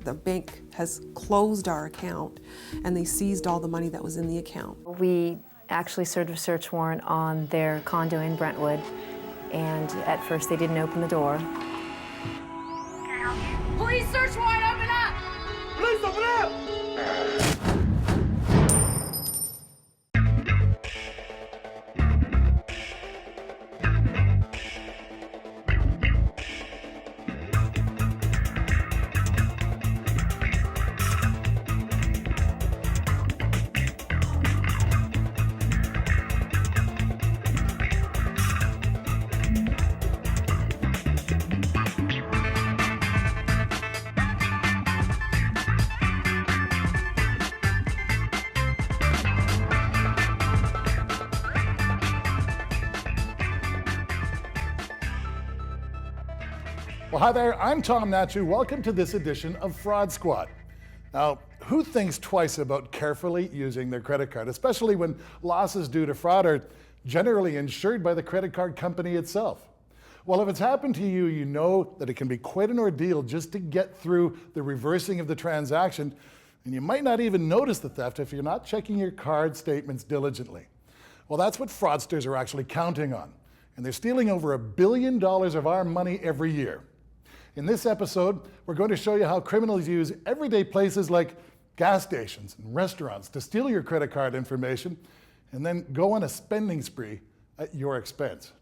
The bank has closed our account and they seized all the money that was in the account. We actually served a search warrant on their condo in Brentwood, and at first they didn't open the door. Police search warrant, open up! Police, open up! Well, hi there, I'm Tom Natchu. Welcome to this edition of Fraud Squad. Now, who thinks twice about carefully using their credit card, especially when losses due to fraud are generally insured by the credit card company itself? Well, if it's happened to you, you know that it can be quite an ordeal just to get through the reversing of the transaction, and you might not even notice the theft if you're not checking your card statements diligently. Well, that's what fraudsters are actually counting on, and they're stealing over $1 billion of our money every year. In this episode, we're going to show you how criminals use everyday places like gas stations and restaurants to steal your credit card information and then go on a spending spree at your expense.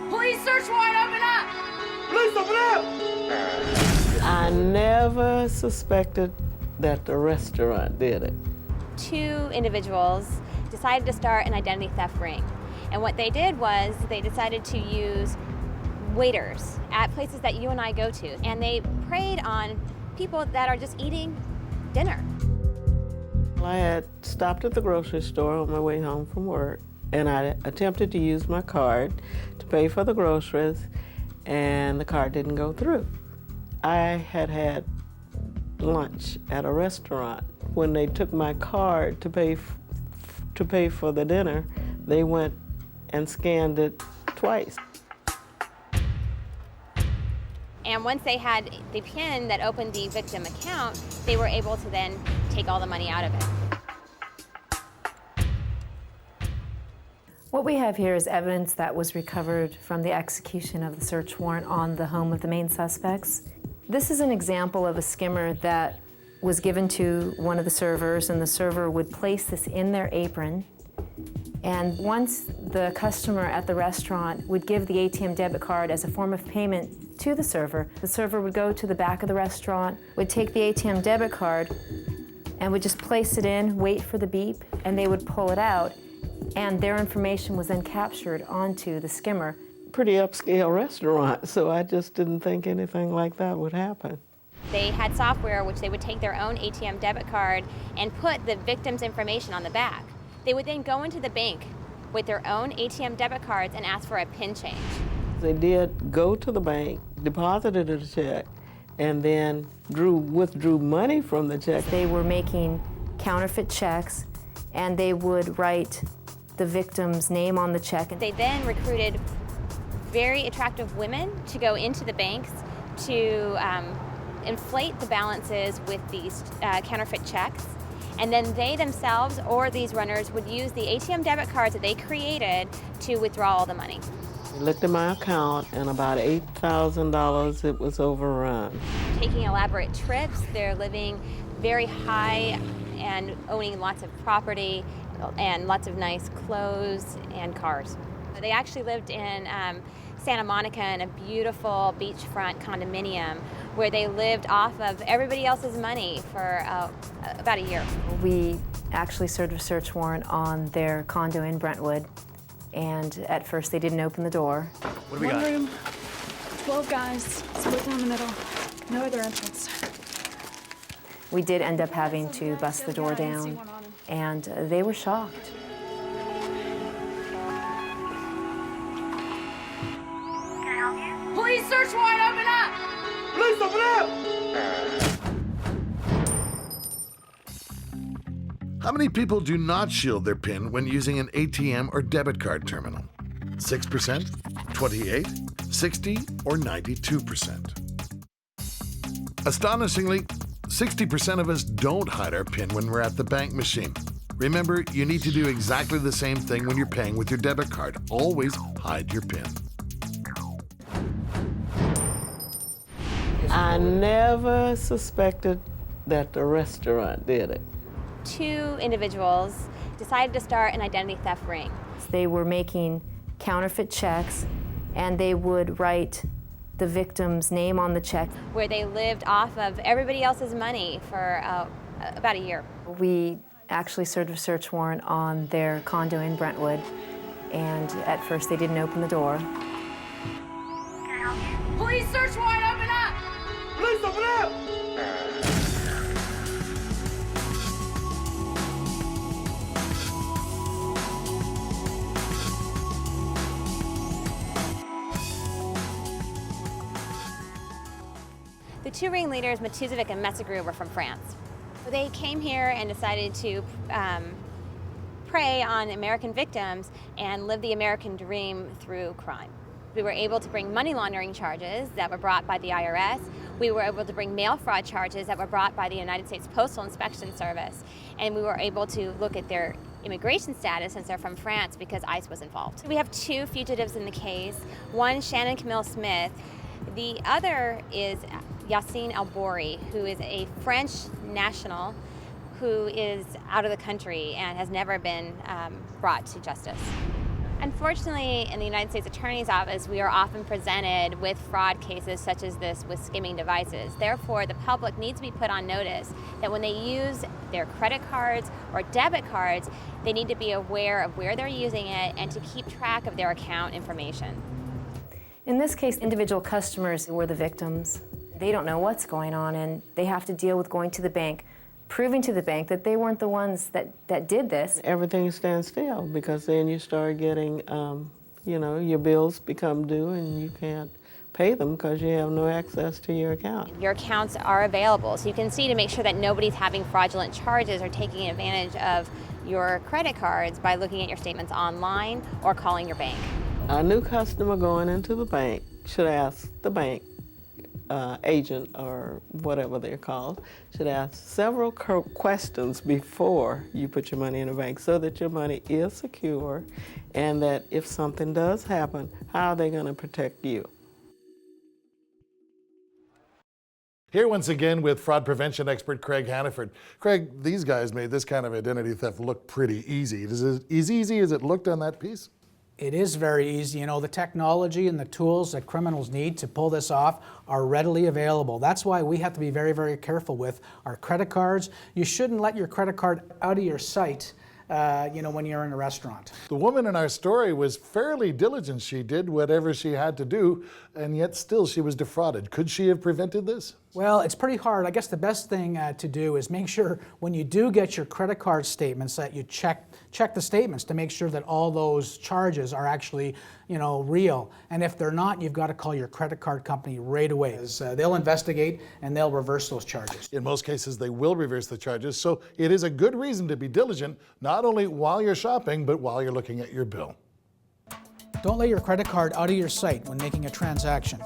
Police search warrant, open up! Police, open up! I never suspected that the restaurant did it. Two individuals decided to start an identity theft ring. And what they did was they decided to use waiters at places that you and I go to. And they preyed on people that are just eating dinner. I had stopped at the grocery store on my way home from work, and I attempted to use my card to pay for the groceries, and the card didn't go through. I had had lunch at a restaurant. When they took my card to pay for the dinner, they went and scanned it twice. And once they had the PIN that opened the victim account, they were able to then take all the money out of it. What we have here is evidence that was recovered from the execution of the search warrant on the home of the main suspects. This is an example of a skimmer that was given to one of the servers, and the server would place this in their apron. And once the customer at the restaurant would give the ATM debit card as a form of payment to the server would go to the back of the restaurant, would take the ATM debit card, and would just place it in, wait for the beep, and they would pull it out, and their information was then captured onto the skimmer. Pretty upscale restaurant, so I just didn't think anything like that would happen. They had software which they would take their own ATM debit card and put the victim's information on the back. They would then go into the bank with their own ATM debit cards and ask for a PIN change. They did go to the bank, deposited a check, and then withdrew money from the check. They were making counterfeit checks, and they would write the victim's name on the check. They then recruited very attractive women to go into the banks to inflate the balances with these counterfeit checks. And then they themselves or these runners would use the ATM debit cards that they created to withdraw all the money. I looked at my account, and about $8,000 it was overrun. Taking elaborate trips, they're living very high and owning lots of property and lots of nice clothes and cars. They actually lived in Santa Monica in a beautiful beachfront condominium where they lived off of everybody else's money for about a year. We actually served a search warrant on their condo in Brentwood, and at first they didn't open the door. What do we got? One room, 12 guys, split down the middle, no other entrance. We did end up having to bust the door down, and they were shocked. Police search warrant, open up! Police, open up! How many people do not shield their PIN when using an ATM or debit card terminal? 6%? 28? 60 or 92%. Astonishingly, 60% of us don't hide our PIN when we're at the bank machine. Remember, you need to do exactly the same thing when you're paying with your debit card. Always hide your PIN. I never suspected that the restaurant did it. 2 individuals decided to start an identity theft ring. They were making counterfeit checks, and they would write the victim's name on the check. Where they lived off of everybody else's money for about a year. We actually served a search warrant on their condo in Brentwood, and at first they didn't open the door. Police search warrant, open up! Police, open up! The 2 ringleaders, Matuzovic and Messagru, were from France. They came here and decided to prey on American victims and live the American dream through crime. We were able to bring money laundering charges that were brought by the IRS. We were able to bring mail fraud charges that were brought by the United States Postal Inspection Service. And we were able to look at their immigration status since they're from France because ICE was involved. We have 2 fugitives in the case. One, Shannon Camille Smith. The other is Yassine Albouri, who is a French national who is out of the country and has never been brought to justice. Unfortunately, in the United States Attorney's Office, we are often presented with fraud cases such as this with skimming devices. Therefore, the public needs to be put on notice that when they use their credit cards or debit cards, they need to be aware of where they're using it and to keep track of their account information. In this case, individual customers were the victims. They don't know what's going on, and they have to deal with going to the bank, proving to the bank that they weren't the ones that did this. Everything stands still because then you start getting, your bills become due and you can't pay them because you have no access to your account. Your accounts are available, so you can see to make sure that nobody's having fraudulent charges or taking advantage of your credit cards by looking at your statements online or calling your bank. A new customer going into the bank should ask the bank agent or whatever they're called, should ask several questions before you put your money in the bank so that your money is secure and that if something does happen, how are they going to protect you? Here once again with fraud prevention expert Craig Hannaford. Craig, these guys made this kind of identity theft look pretty easy. Is it as easy as it looked on that piece? It is very easy. You know, the technology and the tools that criminals need to pull this off are readily available. That's why we have to be very, very careful with our credit cards. You shouldn't let your credit card out of your sight, when you're in a restaurant. The woman in our story was fairly diligent. She did whatever she had to do, and yet still she was defrauded. Could she have prevented this? Well, it's pretty hard. I guess the best thing to do is make sure when you do get your credit card statements that you check the statements to make sure that all those charges are actually, real. And if they're not, you've got to call your credit card company right away. They'll investigate and they'll reverse those charges. In most cases, they will reverse the charges, so it is a good reason to be diligent, not only while you're shopping, but while you're looking at your bill. Don't let your credit card out of your sight when making a transaction.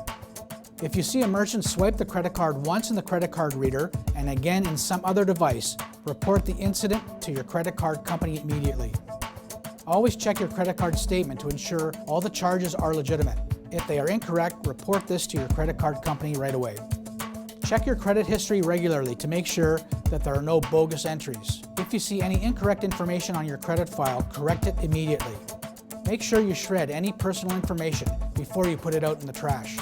If you see a merchant swipe the credit card once in the credit card reader and again in some other device, report the incident to your credit card company immediately. Always check your credit card statement to ensure all the charges are legitimate. If they are incorrect, report this to your credit card company right away. Check your credit history regularly to make sure that there are no bogus entries. If you see any incorrect information on your credit file, correct it immediately. Make sure you shred any personal information before you put it out in the trash.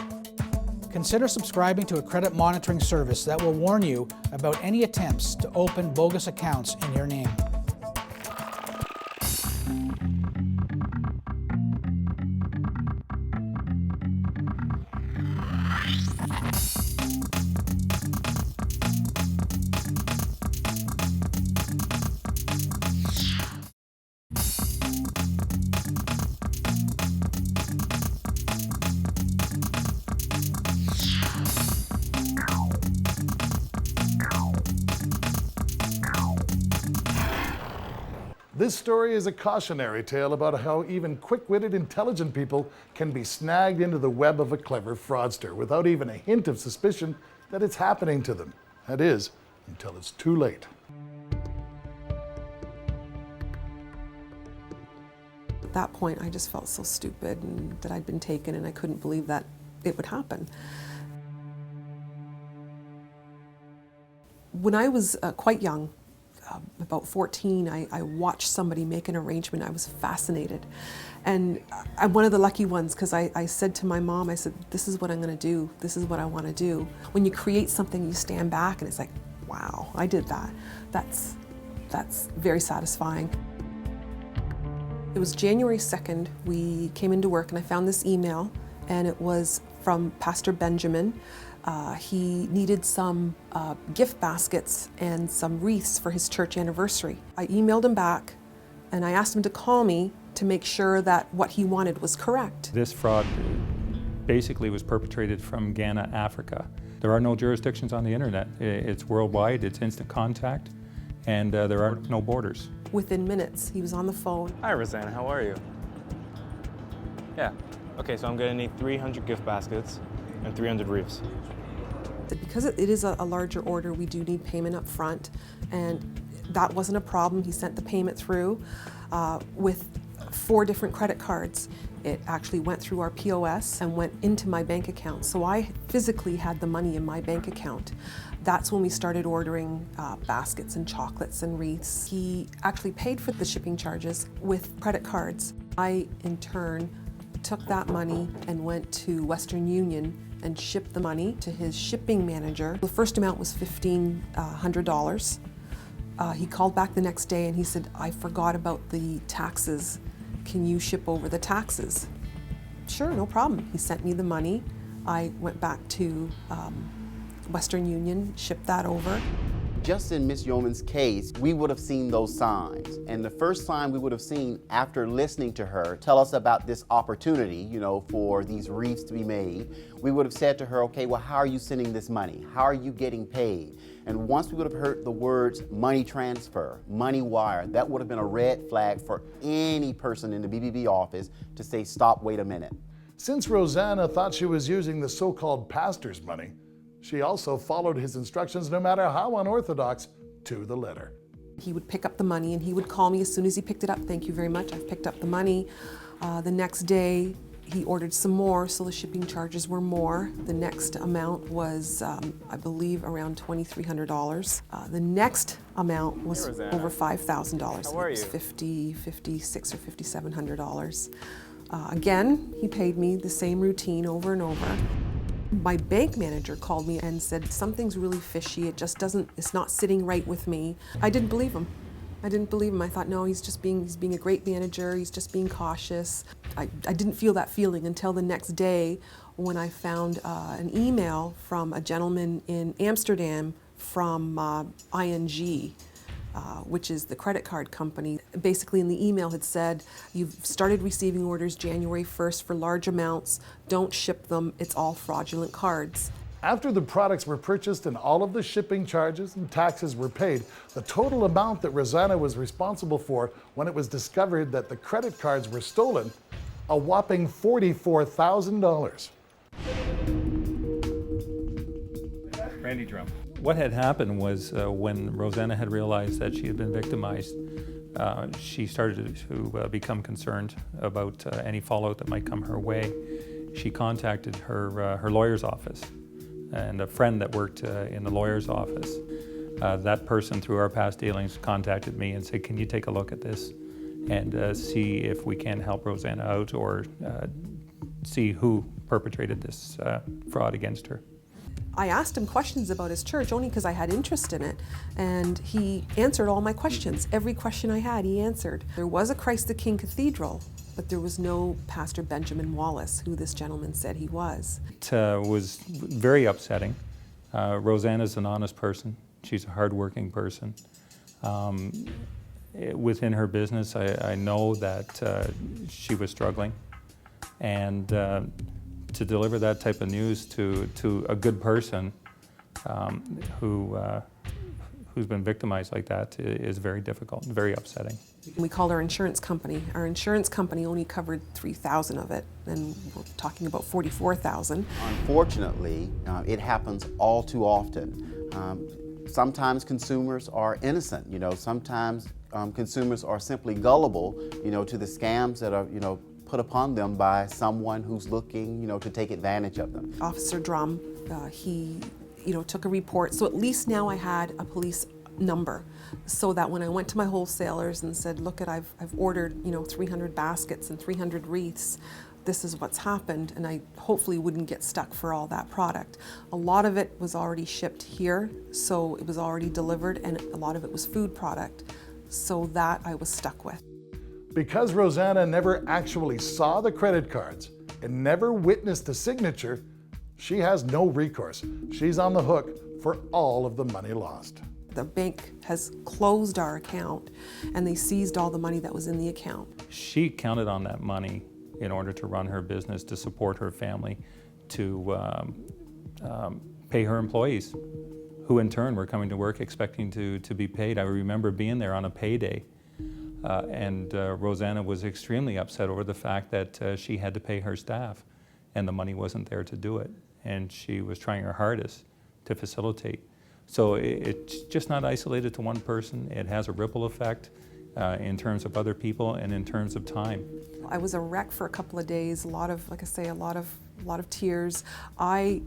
Consider subscribing to a credit monitoring service that will warn you about any attempts to open bogus accounts in your name. This story is a cautionary tale about how even quick-witted, intelligent people can be snagged into the web of a clever fraudster without even a hint of suspicion that it's happening to them. That is, until it's too late. At that point, I just felt so stupid and that I'd been taken, and I couldn't believe that it would happen. When I was quite young, about 14, I watched somebody make an arrangement. I was fascinated. And I'm one of the lucky ones because I said to my mom, I said, this is what I'm going to do. This is what I want to do. When you create something, you stand back and it's like, wow, I did that. That's very satisfying. It was January 2nd, we came into work and I found this email, and it was from Pastor Benjamin. He needed some gift baskets and some wreaths for his church anniversary. I emailed him back and I asked him to call me to make sure that what he wanted was correct. This fraud basically was perpetrated from Ghana, Africa. There are no jurisdictions on the internet. It's worldwide, it's instant contact, and there are no borders. Within minutes, he was on the phone. Hi, Rosanna, how are you? Yeah, okay, so I'm gonna need 300 gift baskets and 300 wreaths. Because it is a larger order, we do need payment up front, and that wasn't a problem. He sent the payment through with 4 different credit cards. It actually went through our POS and went into my bank account. So I physically had the money in my bank account. That's when we started ordering baskets and chocolates and wreaths. He actually paid for the shipping charges with credit cards. I, in turn, took that money and went to Western Union and shipped the money to his shipping manager. The first amount was $1,500. He called back the next day and he said, I forgot about the taxes. Can you ship over the taxes? Sure, no problem. He sent me the money. I went back to Western Union, shipped that over. Just in Miss Yeoman's case, we would have seen those signs. And the first sign we would have seen after listening to her tell us about this opportunity, you know, for these wreaths to be made, we would have said to her, okay, well, how are you sending this money? How are you getting paid? And once we would have heard the words money transfer, money wire, that would have been a red flag for any person in the BBB office to say, stop, wait a minute. Since Rosanna thought she was using the so-called pastor's money, she also followed his instructions, no matter how unorthodox, to the letter. He would pick up the money and he would call me as soon as he picked it up. Thank you very much, I've picked up the money. The next day, he ordered some more, so the shipping charges were more. The next amount was, I believe, around $2,300. The next amount was over $5,000. It was $5,600 or $5,700. Again, he paid me the same routine over and over. My bank manager called me and said, something's really fishy, it's not sitting right with me. I didn't believe him. I thought, no, he's being a great manager, he's just being cautious. I didn't feel that feeling until the next day when I found an email from a gentleman in Amsterdam from ING, which is the credit card company. Basically in the email had said, you've started receiving orders January 1st for large amounts, don't ship them, it's all fraudulent cards. After the products were purchased and all of the shipping charges and taxes were paid, the total amount that Rosanna was responsible for when it was discovered that the credit cards were stolen, a whopping $44,000. Randy Drum. What had happened was when Rosanna had realized that she had been victimized, she started to become concerned about any fallout that might come her way. She contacted her lawyer's office and a friend that worked in the lawyer's office. That person, through our past dealings, contacted me and said, can you take a look at this and see if we can help Rosanna out or see who perpetrated this fraud against her. I asked him questions about his church only because I had interest in it, and he answered all my questions. Every question I had, he answered. There was a Christ the King Cathedral, but there was no Pastor Benjamin Wallace, who this gentleman said he was. It was very upsetting. Rosanna's an honest person. She's a hardworking person. Within her business, I know that she was struggling, and to deliver that type of news to a good person who who's been victimized like that is very difficult and very upsetting. We called our insurance company. Our insurance company only covered 3,000 of it, and we're talking about 44,000. Unfortunately, it happens all too often. Sometimes consumers are innocent, sometimes consumers are simply gullible, to the scams that are, put upon them by someone who's looking, to take advantage of them. Officer Drum, he, took a report, so at least now I had a police number, so that when I went to my wholesalers and said, look, I've ordered, 300 baskets and 300 wreaths, this is what's happened, and I hopefully wouldn't get stuck for all that product. A lot of it was already shipped here, so it was already delivered, and a lot of it was food product, so that I was stuck with. Because Rosanna never actually saw the credit cards and never witnessed the signature, she has no recourse. She's on the hook for all of the money lost. The bank has closed our account, and they seized all the money that was in the account. She counted on that money in order to run her business, to support her family, to pay her employees, who in turn were coming to work expecting to be paid. I remember being there on a payday, and Rosanna was extremely upset over the fact that she had to pay her staff, and the money wasn't there to do it. And she was trying her hardest to facilitate. So it's just not isolated to one person. It has a ripple effect in terms of other people and in terms of time. I was a wreck for a couple of days, a lot of, like I say, a lot of tears. I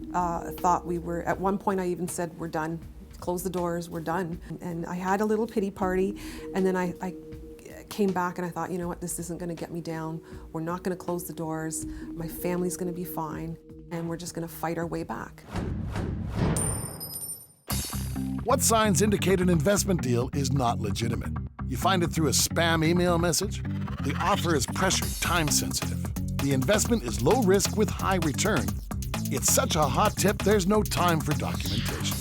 thought we were, at one point I even said, we're done, close the doors, we're done. And I had a little pity party, and then I came back and I thought, you know what, this isn't gonna get me down. We're not gonna close the doors, my family's gonna be fine, and we're just gonna fight our way back. What signs indicate an investment deal is not legitimate? You find it through a spam email message? The offer is pressured, time sensitive. The investment is low risk with high return. It's such a hot tip, there's no time for documentation.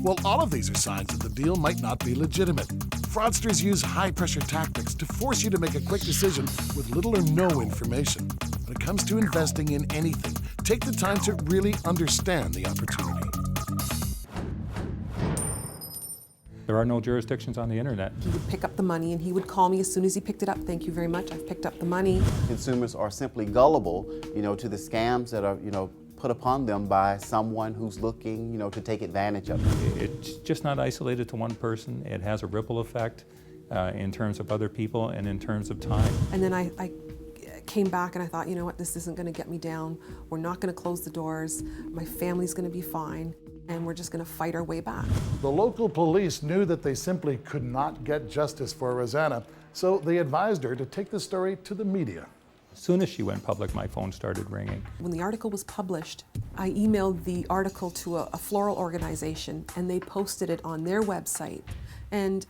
Well, all of these are signs that the deal might not be legitimate. Fraudsters use high-pressure tactics to force you to make a quick decision with little or no information. When it comes to investing in anything, take the time to really understand the opportunity. There are no jurisdictions on the internet. He would pick up the money and he would call me as soon as he picked it up. Thank you very much, I've picked up the money. Consumers are simply gullible, to the scams that are, put upon them by someone who's looking, to take advantage of them. It's just not isolated to one person. It has a ripple effect in terms of other people and in terms of time. And then I came back and I thought, you know what, this isn't gonna get me down. We're not gonna close the doors. My family's gonna be fine, and we're just gonna fight our way back. The local police knew that they simply could not get justice for Rosanna, so they advised her to take the story to the media. As soon as she went public, my phone started ringing. When the article was published, I emailed the article to a floral organization, and they posted it on their website. And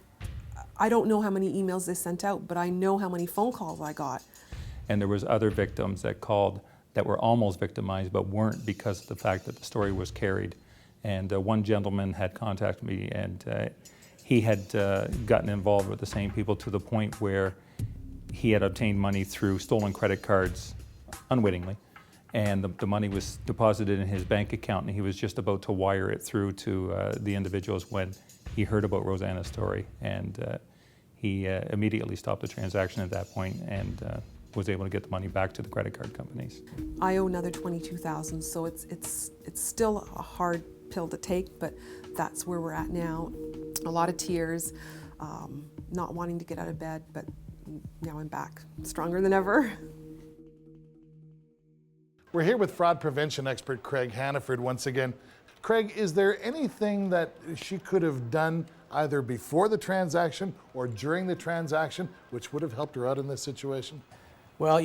I don't know how many emails they sent out, but I know how many phone calls I got. And there was other victims that called that were almost victimized but weren't because of the fact that the story was carried. And one gentleman had contacted me, and he had gotten involved with the same people to the point where he had obtained money through stolen credit cards unwittingly. And the money was deposited in his bank account, and he was just about to wire it through to the individuals when he heard about Rosanna's story. And he immediately stopped the transaction at that point and was able to get the money back to the credit card companies. I owe another $22,000, so it's still a hard pill to take, but that's where we're at now. A lot of tears, not wanting to get out of bed, but now I'm back, stronger than ever. We're here with fraud prevention expert Craig Hannaford once again. Craig, is there anything that she could have done either before the transaction or during the transaction which would have helped her out in this situation? Well,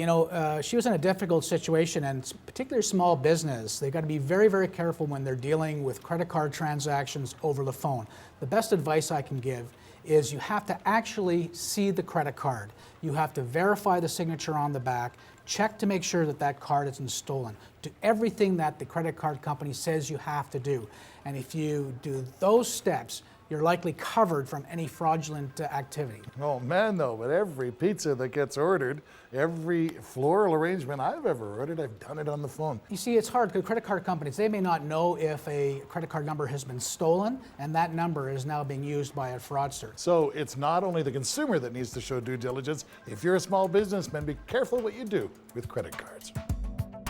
she was in a difficult situation, and particularly small business, they've got to be very, very careful when they're dealing with credit card transactions over the phone. The best advice I can give is you have to actually see the credit card. You have to verify the signature on the back, check to make sure that that card isn't stolen. Do everything that the credit card company says you have to do. And if you do those steps, you're likely covered from any fraudulent activity. Oh man, though, but every pizza that gets ordered, every floral arrangement I've ever ordered, I've done it on the phone. You see, it's hard because credit card companies, they may not know if a credit card number has been stolen, and that number is now being used by a fraudster. So it's not only the consumer that needs to show due diligence. If you're a small businessman, be careful what you do with credit cards.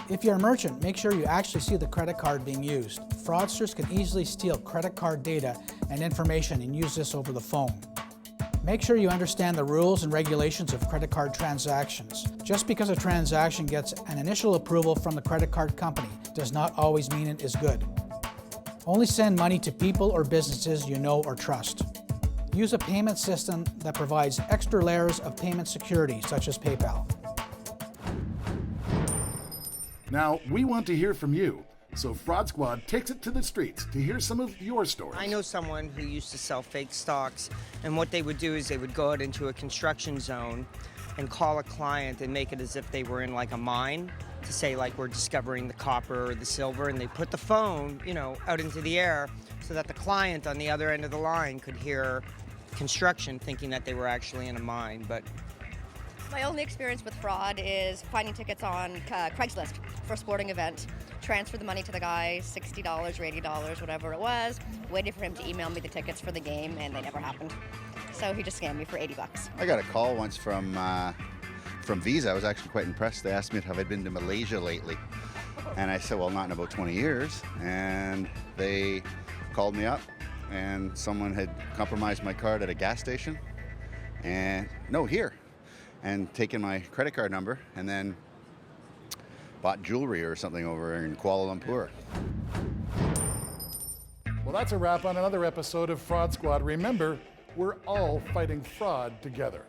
If you're a merchant, make sure you actually see the credit card being used. Fraudsters can easily steal credit card data and information and use this over the phone. Make sure you understand the rules and regulations of credit card transactions. Just because a transaction gets an initial approval from the credit card company does not always mean it is good. Only send money to people or businesses you know or trust. Use a payment system that provides extra layers of payment security, such as PayPal. Now, we want to hear from you. So Fraud Squad takes it to the streets to hear some of your stories. I know someone who used to sell fake stocks, and what they would do is they would go out into a construction zone and call a client and make it as if they were in like a mine to say like we're discovering the copper or the silver, and they put the phone, out into the air so that the client on the other end of the line could hear construction thinking that they were actually in a mine. But my only experience with fraud is finding tickets on Craigslist for a sporting event. Transfer the money to the guy, $60 or $80, whatever it was, waited for him to email me the tickets for the game, and they never happened. So he just scammed me for $80. I got a call once from Visa. I was actually quite impressed. They asked me if I'd been to Malaysia lately. And I said, well, not in about 20 years. And they called me up, and someone had compromised my card at a gas station. And no, here. And taken my credit card number, and then bought jewelry or something over in Kuala Lumpur. Well, that's a wrap on another episode of Fraud Squad. Remember, we're all fighting fraud together.